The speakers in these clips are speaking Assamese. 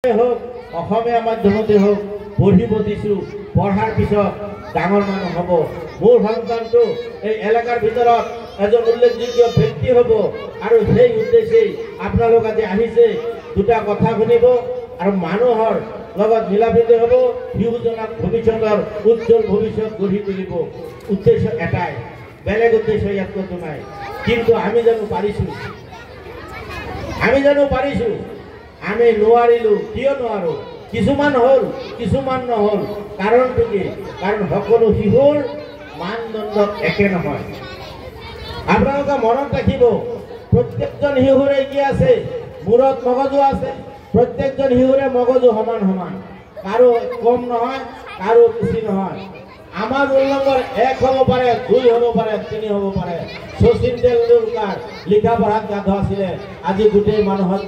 হোক অসমীয়া মাধ্যমতে হোক পঢ়িব দিছোঁ পঢ়াৰ পিছত ডাঙৰ মানুহ হ'ব মোৰ সন্তানটো এই এলেকাৰ ভিতৰত এজন উল্লেখযোগ্য ব্যক্তি হ'ব আৰু সেই উদ্দেশ্যেই আপোনালোক আজি আহিছে দুটা কথা শুনিব আৰু মানুহৰ লগত মিলাপ্ৰীতি হ'ব শিশুজনক ভৱিষ্যতৰ উজ্জ্বল ভৱিষ্যত গঢ়ি তুলিব উদ্দেশ্য এটাই বেলেগ উদ্দেশ্য ইয়াত কোনো নাই কিন্তু আমি জানো পাৰিছোঁ আমি নোৱাৰিলোঁ কিয় নোৱাৰোঁ কিছুমান হ'ল কিছুমান নহ'ল কাৰণটো কি কাৰণ সকলো শিশুৰ মানদণ্ড একে নহয় আপোনালোকে মনত ৰাখিব প্ৰত্যেকজন শিশুৰে কি আছে মূৰত মগজু আছে প্ৰত্যেকজন শিশুৰে মগজু সমান সমান কাৰো কম নহয় কাৰো বেছি নহয় আমাৰ ৰোল নম্বৰ 1 হ'ব পাৰে 2 হ'ব পাৰে 3 হ'ব পাৰে শচীন তেণ্ডুলকাৰ লিখা পঢ়াত গাধ আছিলে আজি গোটেই মানুহক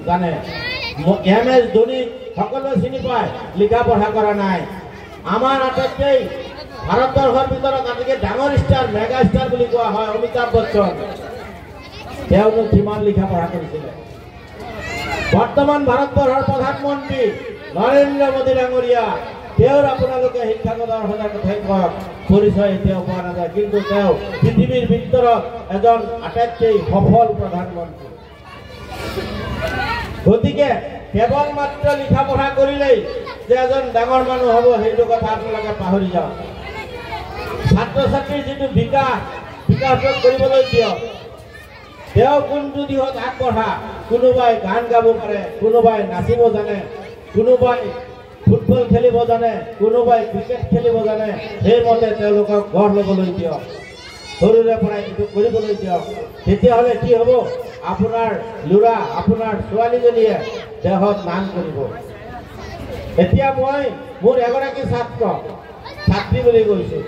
জানে MS ধোনী সকলোৱে চিনি পায় লিখা পঢ়া কৰা নাই আমাৰ আটাইতকৈ ভাৰতবৰ্ষৰ ভিতৰত আজিকে ডাঙৰ ষ্টাৰ মেগা ষ্টাৰ বুলি কোৱা হয় অমিতাভ বচ্চন তেওঁনো কিমান লিখা পঢ়া কৰিছিলে বৰ্তমান ভাৰতবৰ্ষৰ প্ৰধানমন্ত্ৰী নৰেন্দ্ৰ মোদী ডাঙৰীয়া তেওঁৰ আপোনালোকে শিক্ষাগতৰ সদায় কথাই কওক পৰিচয় এতিয়াও পোৱা নাযায় কিন্তু তেওঁ পৃথিৱীৰ ভিতৰত এজন আটাইতকৈ সফল প্ৰধানমন্ত্ৰী গতিকে কেৱল মাত্ৰ লিখা পঢ়া কৰিলেই যে এজন ডাঙৰ মানুহ হ'ব সেইটো কথা আপোনালোকে পাহৰি যাওক ছাত্ৰ ছাত্ৰীৰ যিটো বিকাশ কৰিবলৈ দিয়ক তেওঁ কোনটো দিশত আগবঢ়া কোনোবাই গান গাব পাৰে কোনোবাই নাচিব জানে কোনোবাই ফুটবল খেলিব জানে কোনোবাই ক্ৰিকেট খেলিব জানে সেইমতে তেওঁলোকক গঢ় ল'বলৈ দিয়ক সৰুৰে পৰাই এইটো কৰিবলৈ দিয়ক তেতিয়াহ'লে কি হ'ব আপোনাৰ ল'ৰা আপোনাৰ ছোৱালীজনীয়ে দেহত নাম কৰিব এতিয়া মই মোৰ এগৰাকী ছাত্ৰী বুলি কৈছোঁ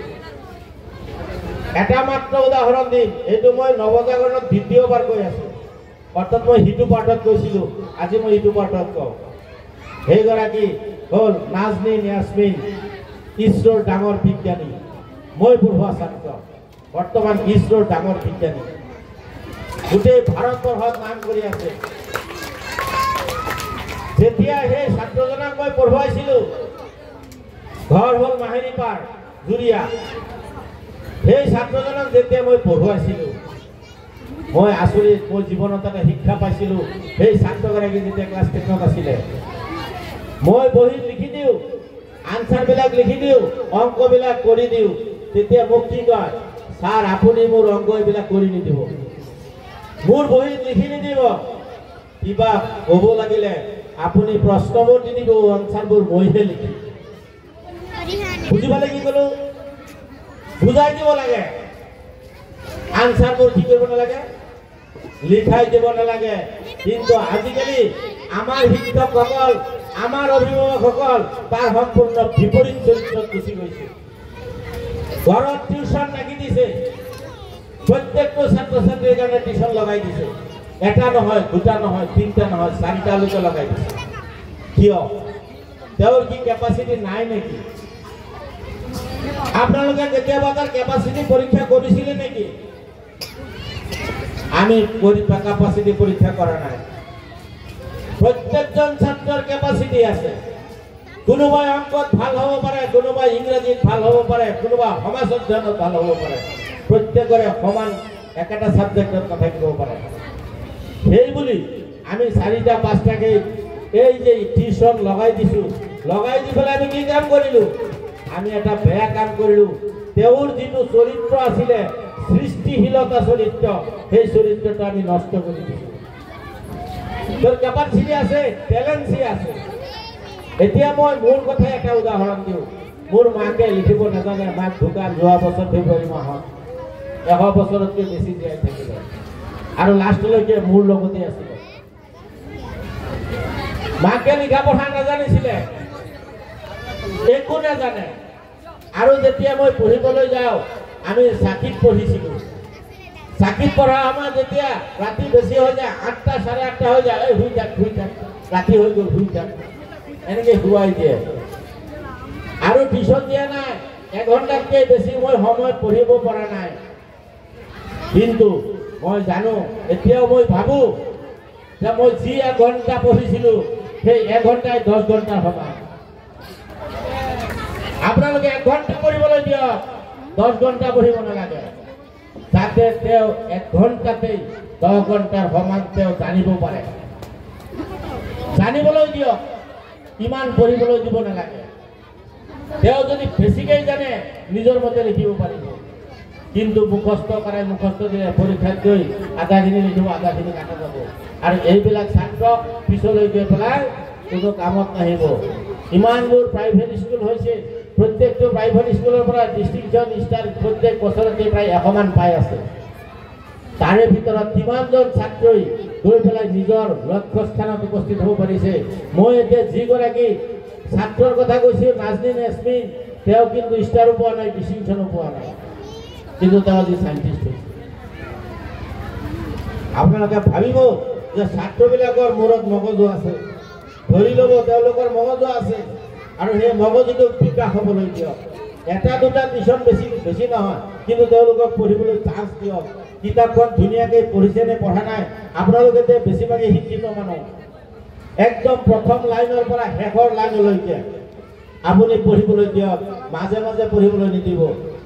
এটা মাত্ৰ উদাহৰণ দিম এইটো মই নৱজাগৰণত দ্বিতীয়বাৰ কৈ আছোঁ অৰ্থাৎ মই সিটো পাঠত কৈছিলোঁ আজি মই ইটো পাঠত কওঁ সেইগৰাকী হ'ল নাজনীন ইয়াসমিন ইছৰোৰ ডাঙৰ বিজ্ঞানী মই পঢ়োৱা ছাত্ৰ বৰ্তমান ইছৰোৰ ডাঙৰ বিজ্ঞানী গোটেই ভাৰতবৰ্ষত নাম কৰি আছে যেতিয়া সেই ছাত্ৰজনক মই পঢ়ুৱাইছিলোঁ ঘৰ হ'ল মাহিৰীপাৰ জুৰিয়া সেই ছাত্ৰজনক যেতিয়া মই পঢ়ুৱাইছিলোঁ মই আচৰিত মোৰ জীৱনত এটা শিক্ষা পাইছিলোঁ সেই ছাত্ৰগৰাকী যেতিয়া ক্লাছ 10ত আছিলে মই বহীত লিখি দিওঁ আনচাৰবিলাক লিখি দিওঁ অংকবিলাক কৰি দিওঁ তেতিয়া মোক কি কয় ছাৰ আপুনি মোৰ অংক এইবিলাক কৰি নিদিব মোৰ বহীত লিখি নিদিব কিবা ক'ব লাগিলে আপুনি প্ৰশ্নবোৰ দি দিব আনচাৰবোৰ মইহে লিখিম বুজি পালে কি ক'লো বুজাই দিব লাগে আনচাৰবোৰ কি কৰিব নালাগে লিখাই দিব নালাগে কিন্তু আজিকালি আমাৰ শিক্ষকসকল আমাৰ অভিভাৱকসকল তাৰ সম্পূৰ্ণ বিপৰীত চৰিত্ৰত গুচি গৈছে ঘৰত টিউচন লাগি দিছে প্ৰত্যেকটো ছাত্ৰ ছাত্ৰীৰ কাৰণে টিউচন লগাই দিছে এটা নহয় দুটা নহয় তিনিটা নহয় চাৰিটালৈকে লগাই দিছে কিয় তেওঁৰ কি কেপাচিটি নাই নেকি আপোনালোকে কেতিয়াবা তাৰ কেপাচিটি পৰীক্ষা কৰিছিলে নেকি আমি কেপাচিটি পৰীক্ষা কৰা নাই প্ৰত্যেকজন ছাত্ৰৰ কেপাচিটি আছে কোনোবাই অংকত ভাল হ'ব পাৰে কোনোবাই ইংৰাজীত ভাল হ'ব পাৰে কোনোবাই সমাজ অধ্যয়নত ভাল হ'ব পাৰে প্ৰত্যেকৰে সমান একেটা ছাবজেক্টত নাথাকিব পাৰে সেইবুলি আমি 4টা 5টাকে এই যে টিউচন লগাই দিছোঁ লগাই দি পেলাই আমি কি কাম কৰিলোঁ আমি এটা বেয়া কাম কৰিলোঁ তেওঁৰ যিটো চৰিত্ৰ আছিলে সৃষ্টিশীলতা চৰিত্ৰ সেই চৰিত্ৰটো আমি নষ্ট কৰি দিছোঁ তোৰ কেপাচিটি আছে টেলেণ্ট আছে এতিয়া মই মোৰ কথা এটা উদাহৰণ দিওঁ মোৰ মাকে লিখিব নাজানে মাক ঢুকাল যোৱা বছৰ ফেব্ৰুৱাৰী মাহত 100 বছৰতকৈ বেছি জীয়াই থাকিলে আৰু লাষ্টলৈকে মোৰ লগতে আছিলে মাকে লিখা পঢ়া নাজানিছিলে একো নাজানে আৰু যেতিয়া মই পঢ়িবলৈ যাওঁ আমি চাকিত পঢ়িছিলোঁ চাকিত পঢ়া আমাৰ যেতিয়া ৰাতি বেছি হৈ যায় 8টা 8:30 হৈ যায় এই শুই থাক ৰাতি হৈ গ'ল শুই থাক এনেকৈ শুৱাই দিয়ে আৰু টিউচন দিয়া নাই 1 ঘণ্টাতকৈ বেছি মই সময় পঢ়িব পৰা নাই কিন্তু মই জানো এতিয়াও মই ভাবোঁ যে মই যি 1 ঘণ্টা পঢ়িছিলোঁ সেই 1 ঘণ্টাই 10 ঘণ্টাৰ সমান। আপোনালোকে 1 ঘণ্টা পঢ়িবলৈ দিয়ক, 10 ঘণ্টা পঢ়িব নালাগে, যাতে তেওঁ 1 ঘণ্টাতেই 10 ঘণ্টাৰ সমান তেওঁ জানিব পাৰে। জানিবলৈ দিয়ক, ইমান পঢ়িবলৈ দিব নালাগে। তেওঁ যদি বেছিকৈ জানে নিজৰ মতে লিখিব পাৰিব, কিন্তু মুখস্থ কৰাই মুখস্থ দিলে পৰীক্ষাত গৈ আধাখিনি লিখিব, আধাখিনি কাটা যাব, আৰু এইবিলাক ছাত্ৰ পিছলৈ গৈ পেলাই কোনো কামত নাহিব। ইমানবোৰ প্ৰাইভেট স্কুল হৈছে, প্ৰত্যেকটো প্ৰাইভেট স্কুলৰ পৰা ডিষ্টিংশ্যন ষ্টাৰ প্ৰত্যেক বছৰতে প্ৰায় 100 মান পাই আছে। তাৰে ভিতৰত কিমানজন ছাত্ৰই গৈ পেলাই নিজৰ লক্ষ্য স্থানত উপস্থিত হ'ব পাৰিছে। মই এতিয়া যিগৰাকী ছাত্ৰৰ কথা কৈছোঁ, নাজনীন এছমিন, তেওঁ কিন্তু ষ্টাৰো পোৱা নাই, ডিষ্টিংশ্যনো পোৱা নাই, কিন্তু তেওঁ আজি চাইণ্টিষ্ট হৈছে। আপোনালোকে ভাবিব যে ছাত্ৰবিলাকৰ মূৰত মগজু আছে, ধৰি ল'ব তেওঁলোকৰ মগজু আছে, আৰু সেই মগজুটো বিকাশ হ'বলৈ দিয়ক। 1-2টা টিউশ্যন বেছি নহয়, কিন্তু তেওঁলোকক পঢ়িবলৈ চান্স দিয়ক। কিতাপখন ধুনীয়াকৈ পঢ়িছে নে পঢ়া নাই, আপোনালোকে বেছিভাগেই শিক্ষিত মানুহ, একদম প্ৰথম লাইনৰ পৰা শেষৰ লাইনলৈকে আপুনি পঢ়িবলৈ দিয়ক, মাজে মাজে পঢ়িবলৈ নিদিব।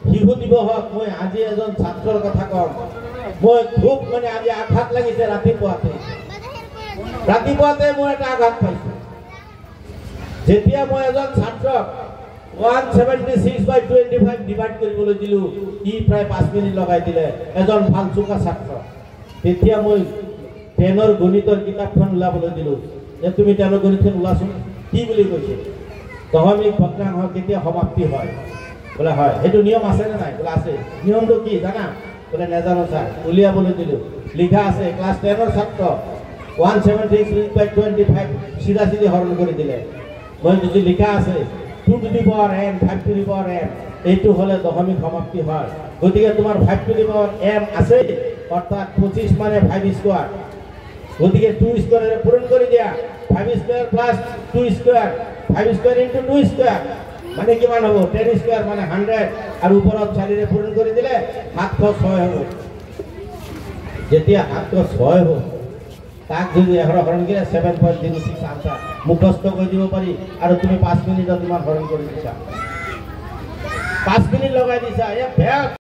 শিশু দিৱসত মই আজি এজন ছাত্ৰৰ কথা কম, মই খুব আজি আঘাত লাগিছে। ৰাতিপুৱাতে মই এটা আঘাত পাইছোঁ। যেতিয়া মই এজন ছাত্ৰক 176/25 ডিভাইড কৰিবলৈ দিলোঁ, ই প্ৰায় 5 মিনিট লগাই দিলে, এজন ভাল চোকা ছাত্ৰ। তেতিয়া মই 10ৰ গণিতৰ কিতাপখন ওলাবলৈ দিলোঁ, যে তুমি 10ৰ গণিতখন ওলাচোন, কি বুলি কৈছে, দশমিক ভগ্নাংশ কেতিয়া সমাপ্তি হয়? বোলে হয়। সেইটো নিয়ম আছেনে নাই? বোলে আছে। নিয়মটো কি জানা? বোলে নাজানো ছাৰ। উলিয়াবলৈ দিলোঁ, লিখা আছে, ক্লাছ 10ৰ ছাত্ৰ 176/25 চিধা হৰণ কৰি দিলে। মই যদি লিখা আছে 2 to the power n, 5 to the power m, এইটো হ'লে দশমিক সমাপ্তি হয়। গতিকে তোমাৰ 5 to the power m আছে, অৰ্থাৎ 25 মানে 5 স্কোয়াৰ। গতিকে 2 স্কোয়াৰেৰে পূৰণ কৰি দিয়া, 5 square plus 2 square, 5 square into 2 square মানে কিমান হ'ব? 10 স্কোয়ার মানে 100, আৰু ওপৰত 4ৰে পূৰণ কৰি দিলে 706 হ'ব। যেতিয়া 706 হ'ব, তাক যদি 11 হৰণ কৰিলে 7.06 আনসাৰ মুখস্থ কৰি দিব পাৰি, আৰু তুমি 5 মিনিটত ইমান হৰণ কৰি দিছা, 5 মিনিট লগাই দিছা।